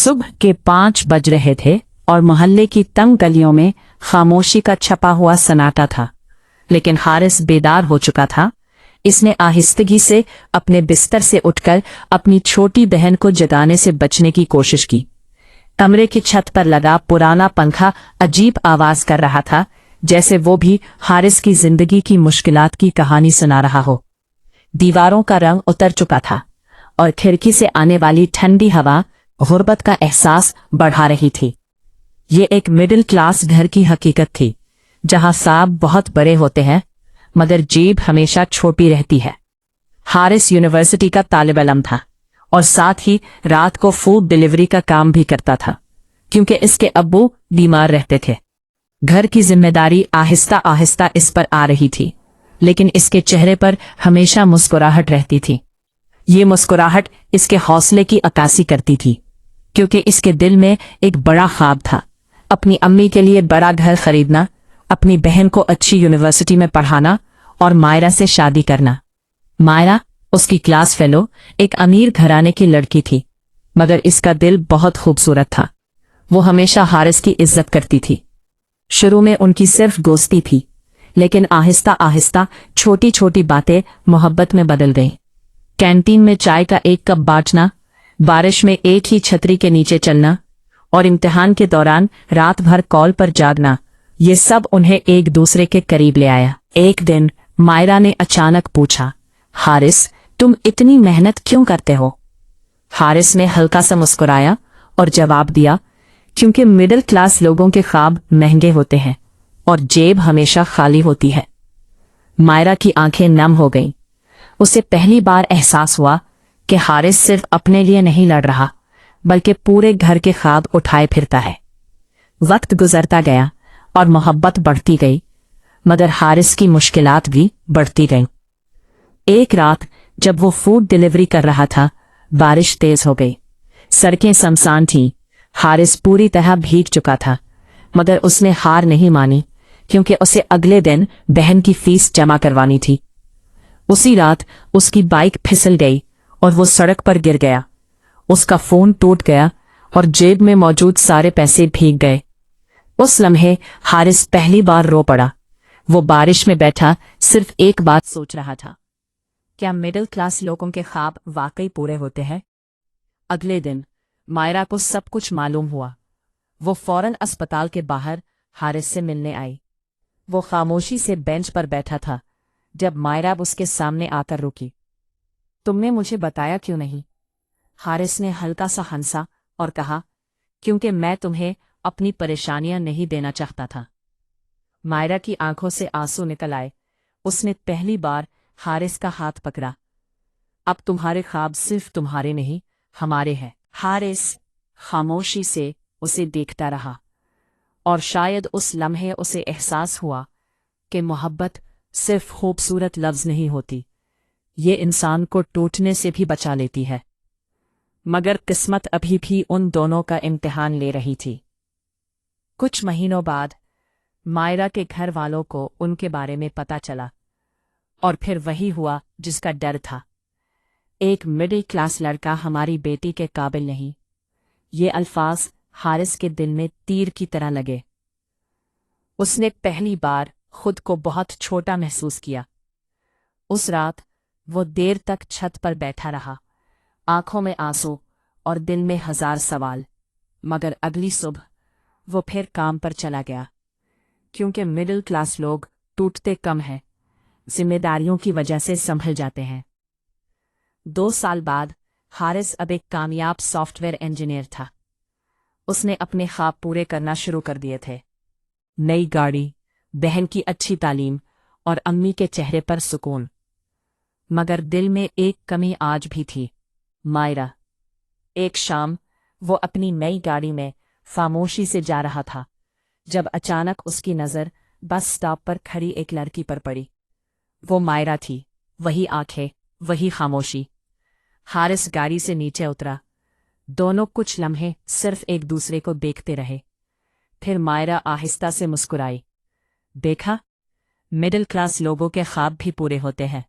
सुबह के 5 बज रहे थे और मोहल्ले की तंग गलियों में खामोशी का छपा हुआ सन्नाटा था। लेकिन हारिस बेदार हो चुका था। इसने आहिस्तगी से अपने बिस्तर से उठकर अपनी छोटी बहन को जगाने से बचने की कोशिश की। कमरे की छत पर लगा पुराना पंखा अजीब आवाज कर रहा था, जैसे वो भी हारिस की जिंदगी की मुश्किलात की कहानी सुना रहा हो। दीवारों का रंग उतर चुका था और खिड़की से आने वाली ठंडी हवा गुर्बत का एहसास बढ़ा रही थी। ये एक मिडिल क्लास घर की हकीकत थी, जहां साब बहुत बड़े होते हैं मगर जेब हमेशा छोटी रहती है। हारिस यूनिवर्सिटी का तालिब इल्म था और साथ ही रात को फूड डिलीवरी का काम भी करता था, क्योंकि इसके अब्बू बीमार रहते थे। घर की जिम्मेदारी आहिस्ता आहिस्ता इस पर आ रही थी, लेकिन इसके चेहरे पर हमेशा मुस्कुराहट रहती थी। ये मुस्कुराहट इसके हौसले की अक्कासी करती थी, क्योंकि इसके दिल में एक बड़ा ख्वाब था, अपनी अम्मी के लिए बड़ा घर खरीदना, अपनी बहन को अच्छी यूनिवर्सिटी में पढ़ाना और मायरा से शादी करना। मायरा उसकी क्लास फेलो एक अमीर घराने की लड़की थी, मगर इसका दिल बहुत खूबसूरत था। वो हमेशा हारिस की इज्जत करती थी। शुरू में उनकी सिर्फ दोस्ती थी, लेकिन आहिस्ता आहिस्ता छोटी छोटी बातें मोहब्बत में बदल गईं। कैंटीन में चाय का एक कप बांटना, बारिश में एक ही छतरी के नीचे चलना और इम्तिहान के दौरान रात भर कॉल पर जागना, ये सब उन्हें एक दूसरे के करीब ले आया। एक दिन मायरा ने अचानक पूछा, हारिस, तुम इतनी मेहनत क्यों करते हो? हारिस ने हल्का सा मुस्कुराया और जवाब दिया, क्योंकि मिडिल क्लास लोगों के ख्वाब महंगे होते हैं और जेब हमेशा खाली होती है। मायरा की आंखें नम हो गईं। उसे पहली बार एहसास हुआ कि हारिस सिर्फ अपने लिए नहीं लड़ रहा, बल्कि पूरे घर के ख्वाब उठाए फिरता है। वक्त गुजरता गया और मोहब्बत बढ़ती गई, मगर हारिस की मुश्किलात भी बढ़ती गईं। एक रात जब वो फूड डिलीवरी कर रहा था, बारिश तेज हो गई। सड़कें सुनसान थीं। हारिस पूरी तरह भीग चुका था, मगर उसने हार नहीं मानी, क्योंकि उसे अगले दिन बहन की फीस जमा करवानी थी। उसी रात उसकी बाइक फिसल गई और वो सड़क पर गिर गया। उसका फोन टूट गया और जेब में मौजूद सारे पैसे भीग गए। उस लम्हे हारिस पहली बार रो पड़ा। वो बारिश में बैठा सिर्फ एक बात सोच रहा था, क्या मिडिल क्लास लोगों के ख्वाब वाकई पूरे होते हैं? अगले दिन मायरा को सब कुछ मालूम हुआ। वो फौरन अस्पताल के बाहर हारिस से मिलने आई। वो खामोशी से बेंच पर बैठा था जब मायरा उसके सामने आकर रुकी। तुमने मुझे बताया क्यों नहीं? हारिस ने हल्का सा हंसा और कहा, क्योंकि मैं तुम्हें अपनी परेशानियां नहीं देना चाहता था। मायरा की आंखों से आंसू निकल आए। उसने पहली बार हारिस का हाथ पकड़ा। अब तुम्हारे ख्वाब सिर्फ तुम्हारे नहीं, हमारे हैं। हारिस खामोशी से उसे देखता रहा, और शायद उस लम्हे उसे एहसास हुआ कि मोहब्बत सिर्फ खूबसूरत लफ्ज नहीं होती, ये इंसान को टूटने से भी बचा लेती है। मगर किस्मत अभी भी उन दोनों का इम्तिहान ले रही थी। कुछ महीनों बाद मायरा के घर वालों को उनके बारे में पता चला, और फिर वही हुआ जिसका डर था। एक मिडिल क्लास लड़का हमारी बेटी के काबिल नहीं। ये अल्फाज हारिस के दिल में तीर की तरह लगे। उसने पहली बार खुद को बहुत छोटा महसूस किया। उस रात वो देर तक छत पर बैठा रहा, आंखों में आंसू और दिल में 1000 सवाल। मगर अगली सुबह वो फिर काम पर चला गया, क्योंकि मिडिल क्लास लोग टूटते कम हैं, जिम्मेदारियों की वजह से संभल जाते हैं। 2 साल बाद हारिस अब एक कामयाब सॉफ्टवेयर इंजीनियर था। उसने अपने ख्वाब पूरे करना शुरू कर दिए थे। नई गाड़ी, बहन की अच्छी तालीम और अम्मी के चेहरे पर सुकून। मगर दिल में एक कमी आज भी थी, मायरा। एक शाम वो अपनी नई गाड़ी में खामोशी से जा रहा था, जब अचानक उसकी नज़र बस स्टॉप पर खड़ी एक लड़की पर पड़ी। वो मायरा थी, वही आंखें, वही खामोशी। हारिस गाड़ी से नीचे उतरा। दोनों कुछ लम्हे सिर्फ एक दूसरे को देखते रहे। फिर मायरा आहिस्ता से मुस्कुराई। देखा, मिडिल क्लास लोगों के ख्वाब भी पूरे होते हैं।